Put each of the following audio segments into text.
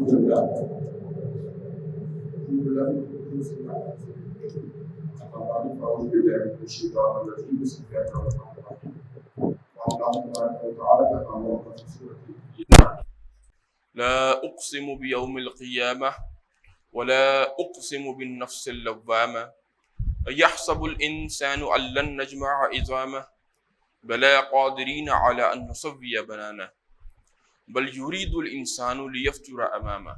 لله أما بعد فأعوذ بالله من الشيطان الرجيم بسم الله الرحمن الرحيم والله تبارك وتعالى كما أمر في سورة الإيمان لا أقسم بيوم القيامة ولا أقسم بالنفس اللوامة أيحسب الإنسان أن لن نجمع عظامه بلى قادرين على أن نسوي بنانه بل يريد الإنسان ليفجر أمامه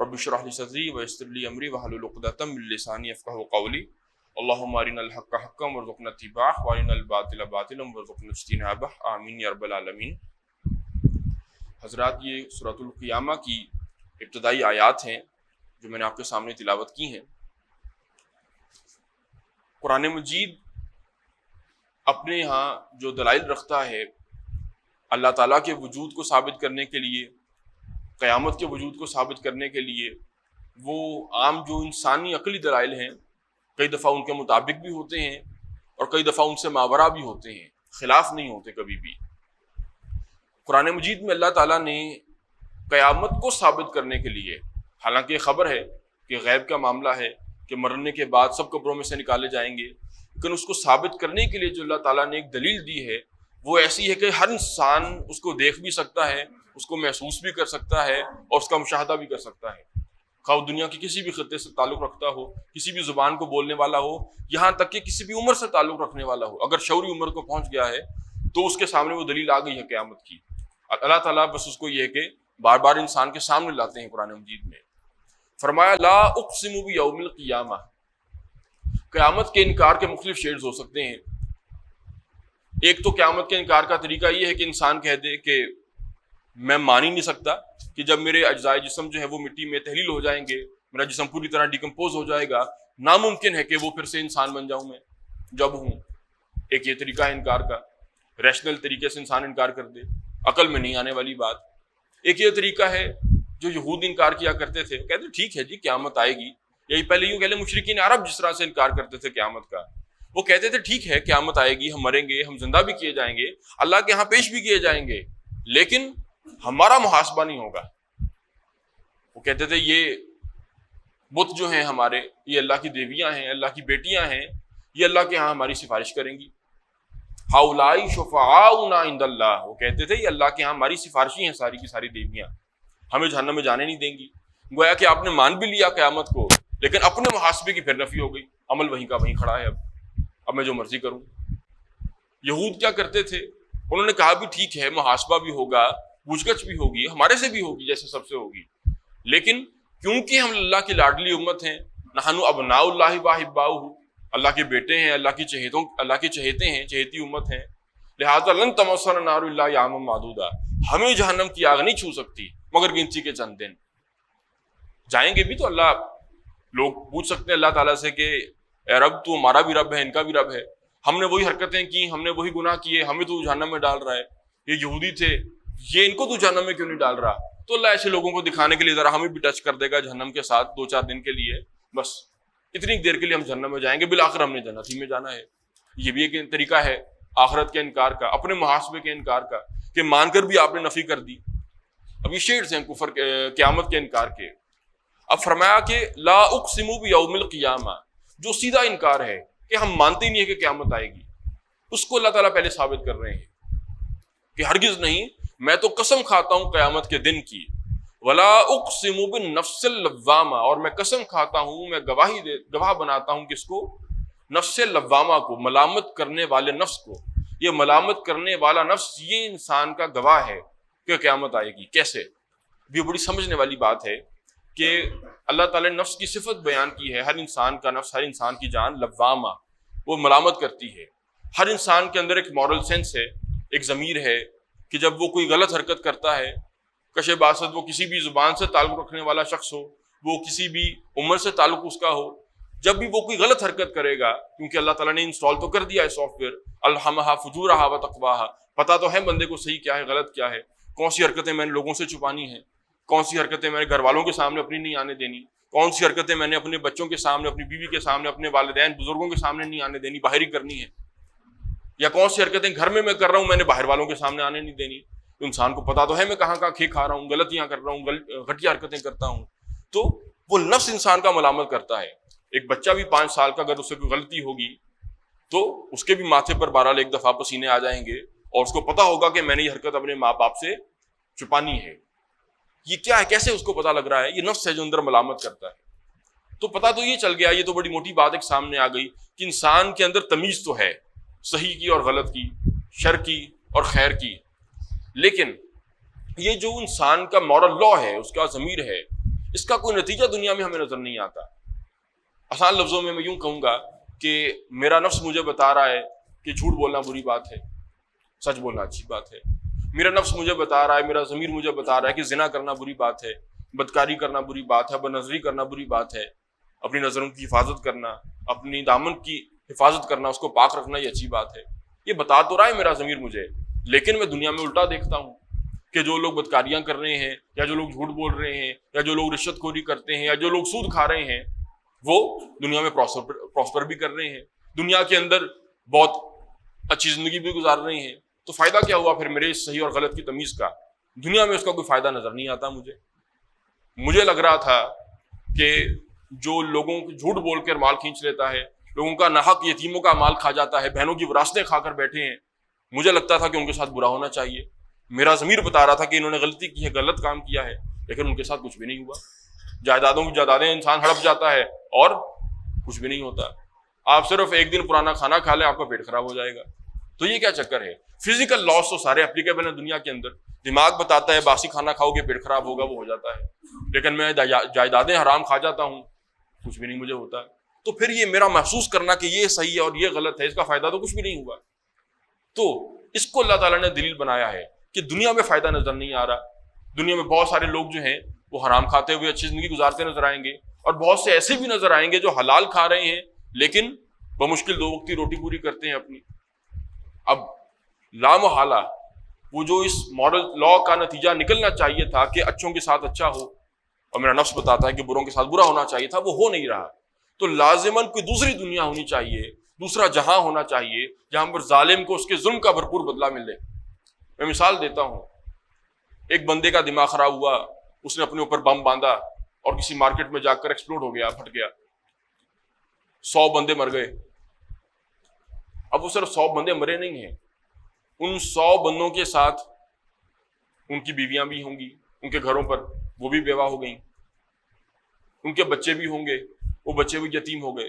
رب اشرح لي صدري ويسر لي أمري واحلل عقدة من لساني يفقهوا قولي اللهم أرنا الحق حقا وارزقنا اتباعه وأرنا الباطل باطلا وارزقنا اجتنابه آمين یا رب العالمین۔ حضرات، یہ سورۃ القیامہ کی ابتدائی آیات ہیں جو میں نے آپ کے سامنے تلاوت کی ہیں۔ قرآن مجید اپنے ہاں جو دلائل رکھتا ہے اللہ تعالیٰ کے وجود کو ثابت کرنے کے لیے، قیامت کے وجود کو ثابت کرنے کے لیے، وہ عام جو انسانی عقلی دلائل ہیں کئی دفعہ ان کے مطابق بھی ہوتے ہیں اور کئی دفعہ ان سے ماورا بھی ہوتے ہیں، خلاف نہیں ہوتے کبھی بھی۔ قرآن مجید میں اللہ تعالیٰ نے قیامت کو ثابت کرنے کے لیے، حالانکہ یہ خبر ہے کہ غیب کا معاملہ ہے کہ مرنے کے بعد سب قبروں میں سے نکالے جائیں گے، لیکن اس کو ثابت کرنے کے لیے جو اللہ تعالیٰ نے ایک دلیل دی ہے وہ ایسی ہے کہ ہر انسان اس کو دیکھ بھی سکتا ہے، اس کو محسوس بھی کر سکتا ہے اور اس کا مشاہدہ بھی کر سکتا ہے، خواہ دنیا کے کسی بھی خطے سے تعلق رکھتا ہو، کسی بھی زبان کو بولنے والا ہو، یہاں تک کہ کسی بھی عمر سے تعلق رکھنے والا ہو، اگر شعوری عمر کو پہنچ گیا ہے تو اس کے سامنے وہ دلیل آ گئی ہے قیامت کی۔ اللہ تعالیٰ بس اس کو یہ ہے کہ بار بار انسان کے سامنے لاتے ہیں۔ قرآن مجید میں فرمایا لا اقسم بیوم القیامہ، قیامت کے انکار کے مختلف شیڈز ہو سکتے ہیں۔ ایک تو قیامت کے انکار کا طریقہ یہ ہے کہ انسان کہہ دے کہ میں مان ہی نہیں سکتا کہ جب میرے اجزائے جسم جو ہے وہ مٹی میں تحلیل ہو جائیں گے، میرا جسم پوری طرح ڈیکمپوز ہو جائے گا، ناممکن ہے کہ وہ پھر سے انسان بن جاؤں میں جب ہوں۔ ایک یہ طریقہ ہے انکار کا، ریشنل طریقے سے انسان انکار کر دے، عقل میں نہیں آنے والی بات۔ ایک یہ طریقہ ہے جو یہود انکار کیا کرتے تھے، کہتے ٹھیک ہے جی قیامت آئے گی، یہی پہلے یوں کہہ لیں مشرکین عرب جس طرح سے انکار کرتے تھے قیامت کا، وہ کہتے تھے ٹھیک ہے قیامت آئے گی، ہم مریں گے، ہم زندہ بھی کیے جائیں گے، اللہ کے ہاں پیش بھی کیے جائیں گے، لیکن ہمارا محاسبہ نہیں ہوگا۔ وہ کہتے تھے یہ بت جو ہیں ہمارے، یہ اللہ کی دیویاں ہیں، اللہ کی بیٹیاں ہیں، یہ اللہ کے ہاں ہماری سفارش کریں گی۔ ہؤلاء شفعاؤنا عند اللہ، وہ کہتے تھے یہ اللہ کے ہاں ہماری سفارشی ہیں، ساری کی ساری دیویاں ہمیں جہنم میں جانے نہیں دیں گی۔ گویا کہ آپ نے مان بھی لیا قیامت کو، لیکن اپنے محاسبے کی پھر نفی ہو گئی، عمل وہیں کا وہیں کھڑا ہے، اب میں جو مرضی کروں۔ یہود کیا کرتے تھے، انہوں نے کہا بھی ٹھیک ہے محاسبہ بھی ہوگا، پوچھ گچھ بھی ہوگی، ہمارے سے بھی ہوگی جیسے سب سے ہوگی، لیکن کیونکہ ہم اللہ کی لاڈلی امت ہیں، نحن ابناء اللہ واحباؤہ، اللہ کے بیٹے ہیں، اللہ کی چہیتے ہیں، چہیتی امت ہیں، لہذا لن تمسنا النار الا ایاما معدودہ، ہمیں جہنم کی آگ نہیں چھو سکتی مگر گنتی کے چند دن۔ جائیں گے بھی تو اللہ، لوگ پوچھ سکتے ہیں اللہ تعالیٰ سے کہ اے رب تو ہمارا بھی رب ہے، ان کا بھی رب ہے، ہم نے وہی حرکتیں کی، ہم نے وہی گناہ کیے، ہمیں تو جہنم میں ڈال رہا ہے، یہ یہودی تھے، یہ ان کو تو جہنم میں کیوں نہیں ڈال رہا؟ تو اللہ ایسے لوگوں کو دکھانے کے لیے ذرا ہمیں بھی ٹچ کر دے گا جہنم کے ساتھ 2-4 دن کے لیے، بس اتنی دیر کے لیے ہم جہنم میں جائیں گے، بالآخر ہم نے جنت ہی میں جانا ہے۔ یہ بھی ایک طریقہ ہے آخرت کے انکار کا، اپنے محاسبے کے انکار کا، کہ مان کر بھی آپ نے نفی کر دی۔ اب یہ شیڈز ہیں کفر قیامت کے انکار کے۔ اب فرمایا کہ لا اقسم بیوم القیامہ، جو سیدھا انکار ہے کہ ہم مانتے ہی نہیں ہے کہ قیامت آئے گی، اس کو اللہ تعالیٰ پہلے ثابت کر رہے ہیں کہ ہرگز نہیں، میں تو قسم کھاتا ہوں قیامت کے دن کی، ولا اقسم بالنفس اللوامہ، اور میں قسم کھاتا ہوں، میں گواہ بناتا ہوں کس کو؟ نفس لوامہ کو، ملامت کرنے والے نفس کو۔ یہ ملامت کرنے والا نفس یہ انسان کا گواہ ہے کہ قیامت آئے گی۔ کیسے؟ یہ بڑی سمجھنے والی بات ہے کہ اللہ تعالیٰ نے نفس کی صفت بیان کی ہے، ہر انسان کا نفس، ہر انسان کی جان لوامہ، وہ ملامت کرتی ہے۔ ہر انسان کے اندر ایک مورل سینس ہے، ایک ضمیر ہے کہ جب وہ کوئی غلط حرکت کرتا ہے، کشے باسط، وہ کسی بھی زبان سے تعلق رکھنے والا شخص ہو، وہ کسی بھی عمر سے تعلق اس کا ہو، جب بھی وہ کوئی غلط حرکت کرے گا، کیونکہ اللہ تعالیٰ نے انسٹال تو کر دیا ہے سافٹ ویئر، الہمہا فجورہا وتقواہا، پتہ تو ہے بندے کو صحیح کیا ہے غلط کیا ہے، کون سی حرکتیں میں نے لوگوں سے چھپانی ہیں، کون سی حرکتیں میں نے گھر والوں کے سامنے اپنی نہیں آنے دینی، کون سی حرکتیں میں نے اپنے بچوں کے سامنے، اپنی بیوی کے سامنے، اپنے والدین بزرگوں کے سامنے نہیں آنے دینی، باہر ہی کرنی ہے، یا کون سی حرکتیں گھر میں کر رہا ہوں میں نے باہر والوں کے سامنے آنے نہیں دینی۔ انسان کو پتا تو ہے میں کہاں کہاں کھے کھا رہا ہوں، غلطیاں کر رہا ہوں، گھٹیا حرکتیں کرتا ہوں، تو وہ نفس انسان کا ملامت کرتا ہے۔ ایک بچہ بھی 5 سال کا اگر اس سے کوئی غلطی ہوگی تو اس کے بھی ماتھے پر 12 ایک دفعہ پسینے آ جائیں گے، اور اس کو پتا ہوگا کہ میں نے یہ حرکت اپنے ماں باپ سے چھپانی ہے۔ یہ کیا ہے، کیسے اس کو پتا لگ رہا ہے؟ یہ نفس ہے جو اندر ملامت کرتا ہے۔ تو پتا تو یہ چل گیا، یہ تو بڑی موٹی بات ایک سامنے آ گئی کہ انسان کے اندر تمیز تو ہے، صحیح کی اور غلط کی، شر کی اور خیر کی، لیکن یہ جو انسان کا مورل لا ہے، اس کا ضمیر ہے، اس کا کوئی نتیجہ دنیا میں ہمیں نظر نہیں آتا۔ آسان لفظوں میں یوں کہوں گا کہ میرا نفس مجھے بتا رہا ہے کہ جھوٹ بولنا بری بات ہے، سچ بولنا اچھی بات ہے۔ میرا نفس مجھے بتا رہا ہے، میرا ضمیر مجھے بتا رہا ہے کہ زنا کرنا بری بات ہے، بدکاری کرنا بری بات ہے، بدنظری کرنا بری بات ہے، اپنی نظروں کی حفاظت کرنا، اپنی دامن کی حفاظت کرنا، اس کو پاک رکھنا یہ اچھی بات ہے۔ یہ بتا تو رہا ہے میرا ضمیر مجھے، لیکن میں دنیا میں الٹا دیکھتا ہوں کہ جو لوگ بدکاریاں کر رہے ہیں، یا جو لوگ جھوٹ بول رہے ہیں، یا جو لوگ رشوت خوری کرتے ہیں، یا جو لوگ سود کھا رہے ہیں، وہ دنیا میں پراسپر بھی کر رہے ہیں، دنیا کے اندر بہت اچھی زندگی بھی گزار رہے ہیں۔ تو فائدہ کیا ہوا پھر میرے صحیح اور غلط کی تمیز کا؟ دنیا میں اس کا کوئی فائدہ نظر نہیں آتا۔ مجھے لگ رہا تھا کہ جو لوگوں کو جھوٹ بول کر مال کھینچ لیتا ہے، لوگوں کا ناحق یتیموں کا مال کھا جاتا ہے، بہنوں کی وراثتیں کھا کر بیٹھے ہیں، مجھے لگتا تھا کہ ان کے ساتھ برا ہونا چاہیے۔ میرا ضمیر بتا رہا تھا کہ انہوں نے غلطی کی ہے، غلط کام کیا ہے، لیکن ان کے ساتھ کچھ بھی نہیں ہوا۔ جائیدادوں کی جائیدادیں انسان ہڑپ جاتا ہے اور کچھ بھی نہیں ہوتا۔ آپ صرف ایک دن پرانا کھانا کھا لیں، آپ کا پیٹ خراب ہو جائے گا۔ تو یہ کیا چکر ہے؟ فزیکل لاس تو سارے اپلیکیبل ہیں دنیا کے اندر۔ دماغ بتاتا ہے باسی کھانا کھاؤ گے پیٹ خراب ہوگا، وہ ہو جاتا ہے، لیکن میں جائیدادیں حرام کھا جاتا ہوں، کچھ بھی نہیں مجھے ہوتا۔ تو پھر یہ میرا محسوس کرنا کہ یہ صحیح ہے اور یہ غلط ہے، اس کا فائدہ تو کچھ بھی نہیں ہوا۔ تو اس کو اللہ تعالیٰ نے دلیل بنایا ہے کہ دنیا میں فائدہ نظر نہیں آ رہا۔ دنیا میں بہت سارے لوگ جو ہیں وہ حرام کھاتے ہوئے اچھی زندگی گزارتے نظر آئیں گے، اور بہت سے ایسے بھی نظر آئیں گے جو حلال کھا رہے ہیں لیکن بمشکل 2 وقت کی روٹی پوری کرتے ہیں اپنی۔ اب لا محالہ وہ جو اس مورل لا کا نتیجہ نکلنا چاہیے تھا کہ اچھوں کے ساتھ اچھا ہو، اور میرا نفس بتاتا ہے کہ بروں کے ساتھ برا ہونا چاہیے تھا، وہ ہو نہیں رہا۔ تو لازماً کوئی دوسری دنیا ہونی چاہیے، دوسرا جہاں ہونا چاہیے جہاں پر ظالم کو اس کے ظلم کا بھرپور بدلہ ملے۔ میں مثال دیتا ہوں، ایک بندے کا دماغ خراب ہوا، اس نے اپنے اوپر بم باندھا اور کسی مارکیٹ میں جا کر ایکسپلوڈ ہو گیا، پھٹ گیا، 100 بندے مر گئے۔ اب وہ صرف 100 بندے مرے نہیں ہیں، ان 100 بندوں کے ساتھ ان کی بیویاں بھی ہوں گی، ان کے گھروں پر وہ بھی بیوہ ہو گئیں، ان کے بچے بھی ہوں گے، وہ بچے بھی یتیم ہو گئے۔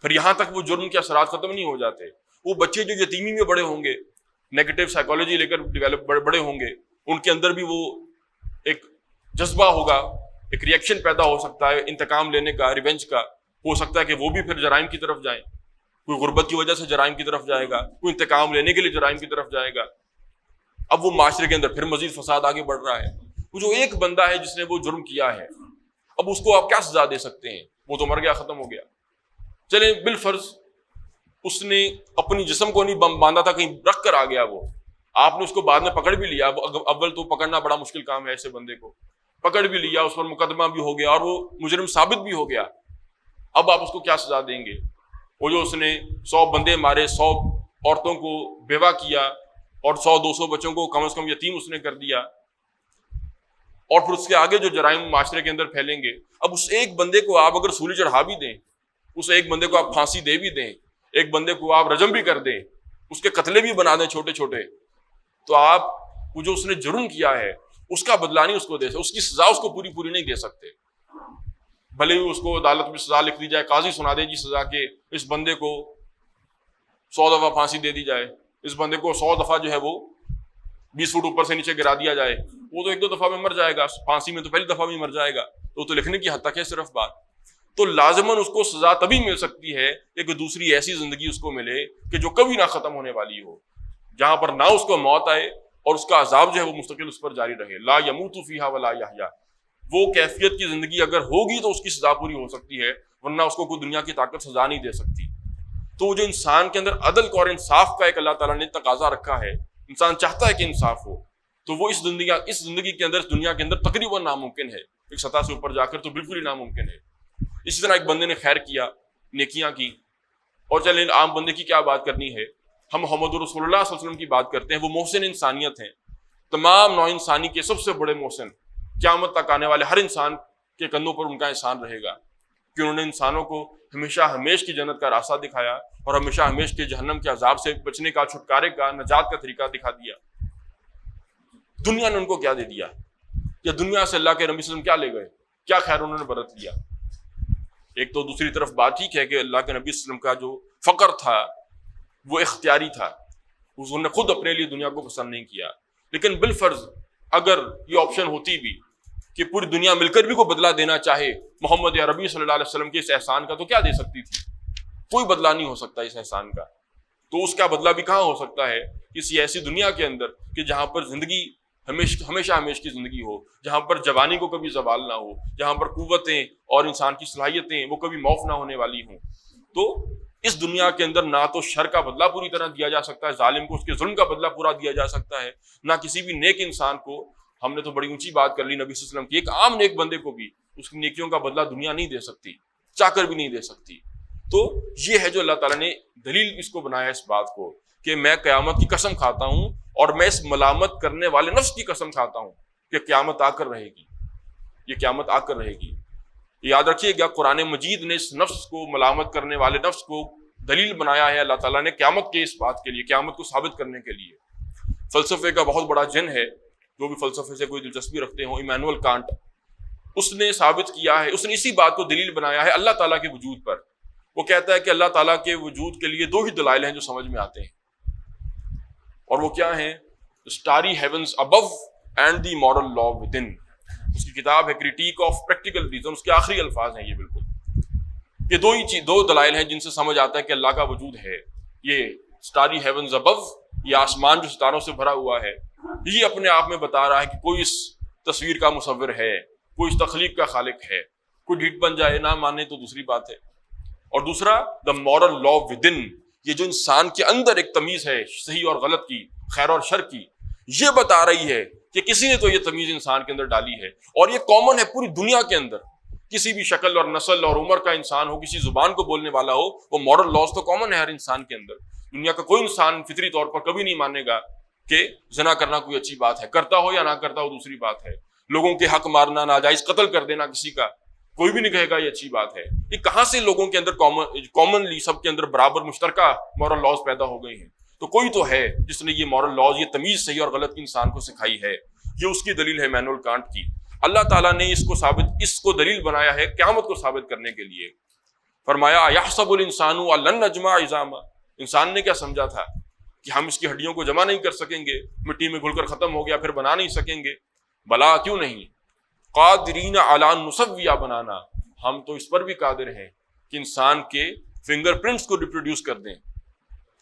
پھر یہاں تک وہ جرم کے اثرات ختم نہیں ہو جاتے، وہ بچے جو یتیمی میں بڑے ہوں گے، نیگیٹو سائیکالوجی لے کر ڈیولپ بڑے ہوں گے، ان کے اندر بھی وہ ایک جذبہ ہوگا، ایک ریئیکشن پیدا ہو سکتا ہے انتقام لینے کا، ریونج کا۔ ہو سکتا ہے کہ وہ بھی پھر جرائم کی طرف جائیں، کوئی غربت کی وجہ سے جرائم کی طرف جائے گا، کوئی انتقام لینے کے لیے جرائم کی طرف جائے گا۔ اب وہ معاشرے کے اندر پھر مزید فساد آگے بڑھ رہا ہے۔ وہ جو ایک بندہ ہے جس نے وہ جرم کیا ہے، اب اس کو آپ کیا سزا دے سکتے ہیں؟ وہ تو مر گیا، ختم ہو گیا۔ چلیں بالفرض اس نے اپنی جسم کو نہیں بم باندھا تھا، کہیں رکھ کر آ گیا، وہ آپ نے اس کو بعد میں پکڑ بھی لیا۔ اول تو پکڑنا بڑا مشکل کام ہے، ایسے بندے کو پکڑ بھی لیا، اس پر مقدمہ بھی ہو گیا اور وہ مجرم ثابت بھی ہو گیا۔ اب آپ اس کو کیا سزا دیں گے؟ وہ جو اس نے 100 بندے مارے، 100 عورتوں کو بیوہ کیا اور 100-200 بچوں کو کم از کم یتیم اس نے کر دیا، اور پھر اس کے آگے جو جرائم معاشرے کے اندر پھیلیں گے، اب اس ایک بندے کو آپ اگر سولی چڑھا بھی دیں، اس ایک بندے کو آپ پھانسی دے بھی دیں، ایک بندے کو آپ رجم بھی کر دیں، اس کے قتلے بھی بنا دیں چھوٹے چھوٹے، تو آپ وہ جو اس نے جرم کیا ہے اس کا بدلہ نہیں اس کو دے سکتے، اس کی سزا اس کو پوری نہیں دے سکتے۔ بھلے ہی اس کو عدالت میں سزا لکھ دی جائے، قاضی سنا دے جی سزا کہ اس بندے کو 100 دفعہ پھانسی دے دی جائے، اس بندے کو 100 دفعہ جو ہے وہ 20 فٹ اوپر سے نیچے گرا دیا جائے، وہ تو 1-2 دفعہ میں مر جائے گا، پھانسی میں تو پہلی دفعہ میں مر جائے گا، تو لکھنے کی حد تک ہے صرف بات۔ تو لازماً اس کو سزا تبھی مل سکتی ہے کہ کوئی دوسری ایسی زندگی اس کو ملے کہ جو کبھی نہ ختم ہونے والی ہو، جہاں پر نہ اس کو موت آئے اور اس کا عذاب جو ہے وہ مستقل اس پر جاری رہے۔ لا یموت فیہا ولا یحیا، وہ کیفیت کی زندگی اگر ہوگی تو اس کی سزا پوری ہو سکتی ہے، ورنہ اس کو کوئی دنیا کی طاقت سزا نہیں دے سکتی۔ تو وہ جو انسان کے اندر عدل اور انصاف کا ایک اللہ تعالیٰ نے تقاضا رکھا ہے، انسان چاہتا ہے کہ انصاف ہو، تو وہ اس زندگی کے اندر، اس دنیا کے اندر تقریباً ناممکن ہے، ایک سطح سے اوپر جا کر تو بالکل ہی ناممکن ہے۔ اسی طرح ایک بندے نے خیر کیا، نیکیاں کی، اور چلیں عام بندے کی کیا بات کرنی ہے، ہم محمد رسول اللہ صلی اللہ علیہ وسلم کی بات کرتے ہیں، وہ محسن انسانیت ہیں، تمام نوع انسانی کے سب سے بڑے محسن، قیامت تک آنے والے ہر انسان کے کندھوں پر ان کا احسان رہے گا کہ انہوں نے انسانوں کو ہمیشہ ہمیش کی جنت کا راستہ دکھایا اور ہمیشہ ہمیش کے جہنم کے عذاب سے بچنے کا، چھٹکارے کا، نجات کا طریقہ دکھا دیا۔ دنیا نے ان کو کیا دے دیا؟ یا دنیا سے اللہ کے نبی صلی اللہ علیہ وسلم کیا لے گئے؟ کیا خیر انہوں نے برت لیا؟ ایک تو دوسری طرف بات ٹھیک ہے کہ اللہ کے نبی صلی اللہ علیہ وسلم کا جو فقر تھا وہ اختیاری تھا، انہوں نے خود اپنے لیے دنیا کو پسند نہیں کیا، لیکن بالفرض اگر یہ آپشن ہوتی بھی کہ پوری دنیا مل کر بھی کوئی بدلہ دینا چاہے محمد یا ربی صلی اللہ علیہ وسلم کے اس احسان کا، تو کیا دے سکتی تھی؟ کوئی بدلہ نہیں ہو سکتا اس احسان کا۔ تو اس کا بدلہ بھی کہاں ہو سکتا ہے؟ کسی ایسی دنیا کے اندر کہ جہاں پر زندگی ہمیشہ ہمیش کی زندگی ہو، جہاں پر جوانی کو کبھی زوال نہ ہو، جہاں پر قوتیں اور انسان کی صلاحیتیں وہ کبھی معاف نہ ہونے والی ہوں۔ تو اس دنیا کے اندر نہ تو شر کا بدلہ پوری طرح دیا جا سکتا ہے، ظالم کو اس کے ظلم کا بدلہ پورا دیا جا سکتا ہے، نہ کسی بھی نیک انسان کو، ہم نے تو بڑی اونچی بات کر لی نبی صلی اللہ علیہ وسلم کی، ایک عام نیک بندے کو بھی اس کی نیکیوں کا بدلہ دنیا نہیں دے سکتی، چاہ کر بھی نہیں دے سکتی۔ تو یہ ہے جو اللہ تعالیٰ نے دلیل اس کو بنایا اس بات کو کہ میں قیامت کی قسم کھاتا ہوں اور میں اس ملامت کرنے والے نفس کی قسم کھاتا ہوں کہ قیامت آ کر رہے گی، یہ قیامت آ کر رہے گی۔ یاد رکھیے گا قرآن مجید نے اس نفس کو، ملامت کرنے والے نفس کو دلیل بنایا ہے اللہ تعالیٰ نے قیامت کے اس بات کے لیے، قیامت کو ثابت کرنے کے لیے۔ فلسفے کا بہت بڑا جن ہے، جو بھی فلسفے سے کوئی دلچسپی رکھتے ہوں، ایمانوئل کانٹ، اس نے ثابت کیا ہے، اس نے اسی بات کو دلیل بنایا ہے اللہ تعالیٰ کے وجود پر۔ وہ کہتا ہے کہ اللہ تعالیٰ کے وجود کے لیے دو ہی دلائل ہیں جو سمجھ میں آتے ہیں، اور وہ کیا ہیں؟ Starry heavens above and the moral law within. اس کی کتاب ہے کرٹیک آف پریکٹیکل ریزن، اس کے آخری الفاظ ہیں یہ بالکل۔ یہ دو دلائل ہیں جن سے سمجھ آتا ہے کہ اللہ کا وجود ہے۔ یہ اسٹاری ہیونز ابو، یہ آسمان جو ستاروں سے بھرا ہوا ہے، یہ اپنے آپ میں بتا رہا ہے کہ کوئی اس تصویر کا مصور ہے، کوئی اس تخلیق کا خالق ہے۔ کوئی ڈھیٹ بن جائے نہ مانے تو دوسری بات ہے۔ اور دوسرا the moral law with in, یہ جو انسان کے اندر ایک تمیز ہے صحیح اور غلط کی، خیر اور شر کی، یہ بتا رہی ہے کہ کسی نے تو یہ تمیز انسان کے اندر ڈالی ہے، اور یہ کامن ہے پوری دنیا کے اندر۔ کسی بھی شکل اور نسل اور عمر کا انسان ہو، کسی زبان کو بولنے والا ہو، وہ مورل لاز تو کامن ہے ہر انسان کے اندر۔ دنیا کا کوئی انسان فطری طور پر کبھی نہیں مانے گا کہ زنا کرنا کوئی اچھی بات ہے، کرتا ہو یا نہ کرتا ہو دوسری بات ہے۔ لوگوں کے حق مارنا، ناجائز قتل کر دینا کسی کا، کوئی بھی نہیں کہے گا یہ اچھی بات ہے۔ یہ کہاں سے لوگوں کے اندر کامنلی سب کے اندر برابر مشترکہ مورل لاز پیدا ہو گئی ہیں؟ تو کوئی تو ہے جس نے یہ مورل لاز، یہ تمیز صحیح اور غلط کی انسان کو سکھائی ہے۔ یہ اس کی دلیل ہے ایمانوئل کانٹ کی۔ اللہ تعالیٰ نے اس کو دلیل بنایا ہے قیامت کو ثابت کرنے کے لیے۔ فرمایا یحسب الانسان ان لن نجمع عظاما، انسان نے کیا سمجھا تھا کہ ہم اس کی ہڈیوں کو جمع نہیں کر سکیں گے، مٹی میں گھل کر ختم ہو گیا پھر بنا نہیں سکیں گے؟ بلا، کیوں نہیں، قادرین علی ان نسوی بنانا، ہم تو اس پر بھی قادر ہیں کہ انسان کے فنگر پرنٹس کو ریپروڈیوس کر دیں۔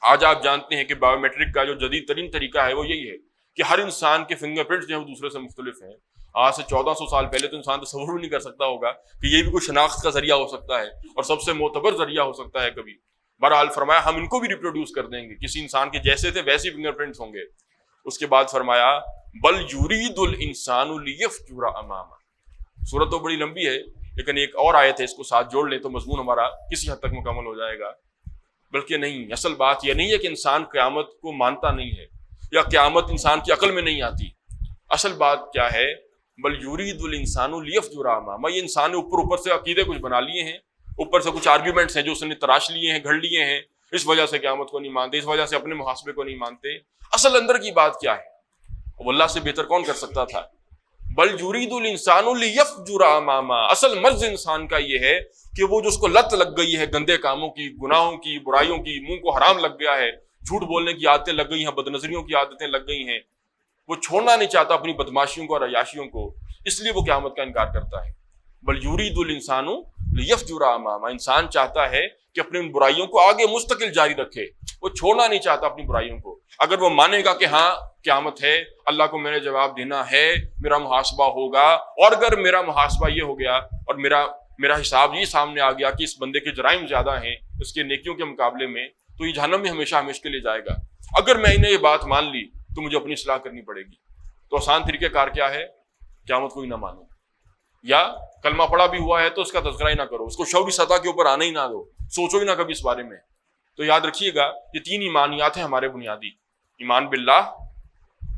آج آپ جانتے ہیں کہ بایو میٹرک کا جو جدید ترین طریقہ ہے وہ یہی ہے کہ ہر انسان کے فنگر پرنٹس جو ہیں وہ دوسرے سے مختلف ہیں۔ آج سے 1400 سال پہلے تو انسان تصور بھی نہیں کر سکتا ہوگا کہ یہ بھی کوئی شناخت کا ذریعہ ہو سکتا ہے اور سب سے معتبر ذریعہ ہو سکتا ہے کبھی۔ بہرحال فرمایا ہم ان کو بھی ریپروڈیوس کر دیں گے، کسی انسان کے جیسے تھے ویسے فنگر پرنٹس ہوں گے۔ اس کے بعد فرمایا بل یرید الانسان لیفجر امامہ۔ سورت تو بڑی لمبی ہے لیکن ایک اور آیت ہے، اس کو ساتھ جوڑ لیں تو مضمون ہمارا کسی حد تک مکمل ہو جائے گا۔ بلکہ نہیں، اصل بات یہ نہیں ہے کہ انسان قیامت کو مانتا نہیں ہے یا قیامت انسان کی عقل میں نہیں آتی۔ اصل بات کیا ہے؟ بل یرید الانسان لیفجر امامہ، یہ انسان نے اوپر سے عقیدے کچھ بنا لیے ہیں، اوپر سے کچھ آرگیومنٹس ہیں جو اس نے تراش لیے ہیں، گھڑ لیے ہیں، اس وجہ سے قیامت کو نہیں مانتے، اس وجہ سے اپنے محاسبے کو نہیں مانتے۔ اصل اندر کی بات کیا ہے؟ وہ اللہ سے بہتر کون کر سکتا تھا؟ بل یرید الانسان لیفجر امامہ، اصل مرض انسان کا یہ ہے کہ وہ جو اس کو لت لگ گئی ہے گندے کاموں کی، گناہوں کی، برائیوں کی، منہ کو حرام لگ گیا ہے، جھوٹ بولنے کی عادتیں لگ گئی ہیں، بد نظریوں کی عادتیں لگ گئی ہیں، وہ چھوڑنا نہیں چاہتا اپنی بدماشیوں کو اور عیاشیوں کو، اس لیے وہ قیامت کا انکار کرتا ہے۔ بل یرید الانسان لیفجر امامہ، انسان چاہتا ہے کہ اپنی ان برائیوں کو آگے مستقل جاری رکھے، وہ چھوڑنا نہیں چاہتا اپنی برائیوں کو۔ اگر وہ مانے گا کہ ہاں قیامت ہے، اللہ کو میں نے جواب دینا ہے، میرا محاسبہ ہوگا، اور اگر میرا محاسبہ یہ ہو گیا اور میرا حساب یہ سامنے آ گیا کہ اس بندے کے جرائم زیادہ ہیں اس کے نیکیوں کے مقابلے میں، تو یہ جہنم میں ہمیشہ ہمیشہ کے لیے جائے گا۔ اگر میں نے یہ بات مان لی تو مجھے اپنی اصلاح کرنی پڑے گی۔ تو آسان طریقہ کار کیا ہے؟ قیامت کو ہی نہ مانو، یا کلمہ پڑھا بھی ہوا ہے تو اس کا تذکرہ ہی نہ کرو، اس کو شعوری سطح کے اوپر آنے ہی نہ دو، سوچو ہی نہ کبھی اس بارے میں۔ تو یاد رکھیے گا یہ 3 ایمانیات ہیں ہمارے بنیادی: ایمان باللہ،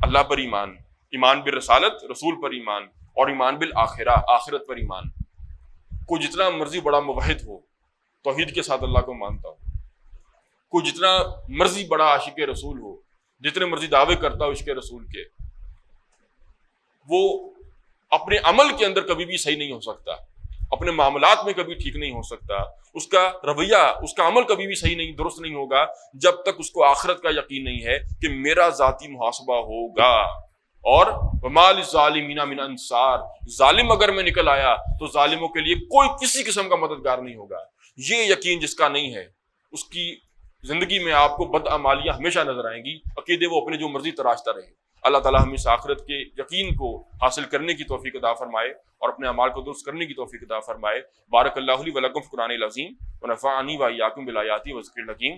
اللہ پر ایمان، ایمان بالرسالت، رسول پر ایمان، اور ایمان بالآخرہ، آخرت پر ایمان۔ کوئی جتنا مرضی بڑا موحد ہو، توحید کے ساتھ اللہ کو مانتا ہو، کوئی جتنا مرضی بڑا عاشق رسول ہو، جتنے مرضی دعوے کرتا ہو عشق رسول کے، وہ اپنے عمل کے اندر کبھی بھی صحیح نہیں ہو سکتا، اپنے معاملات میں کبھی ٹھیک نہیں ہو سکتا، اس کا رویہ، اس کا عمل کبھی بھی صحیح نہیں، درست نہیں ہوگا جب تک اس کو آخرت کا یقین نہیں ہے کہ میرا ذاتی محاسبہ ہوگا۔ اور وَمَا لِلظَّالِمِينَ مِنْ أَنصَارٍ، ظالم اگر میں نکل آیا تو ظالموں کے لیے کوئی کسی قسم کا مددگار نہیں ہوگا۔ یہ یقین جس کا نہیں ہے اس کی زندگی میں آپ کو بدعمالیاں ہمیشہ نظر آئیں گی، عقیدے وہ اپنے جو مرضی تراشتا رہے۔ اللہ تعالیٰ ہمیں اس آخرت کے یقین کو حاصل کرنے کی توفیق عطا فرمائے اور اپنے اعمال کو درست کرنے کی توفیق عطا فرمائے۔ بارک اللہ لی و لکم فی القرآن العظیم ونفعنی و ایاکم بالآیات و ذکر الحکیم۔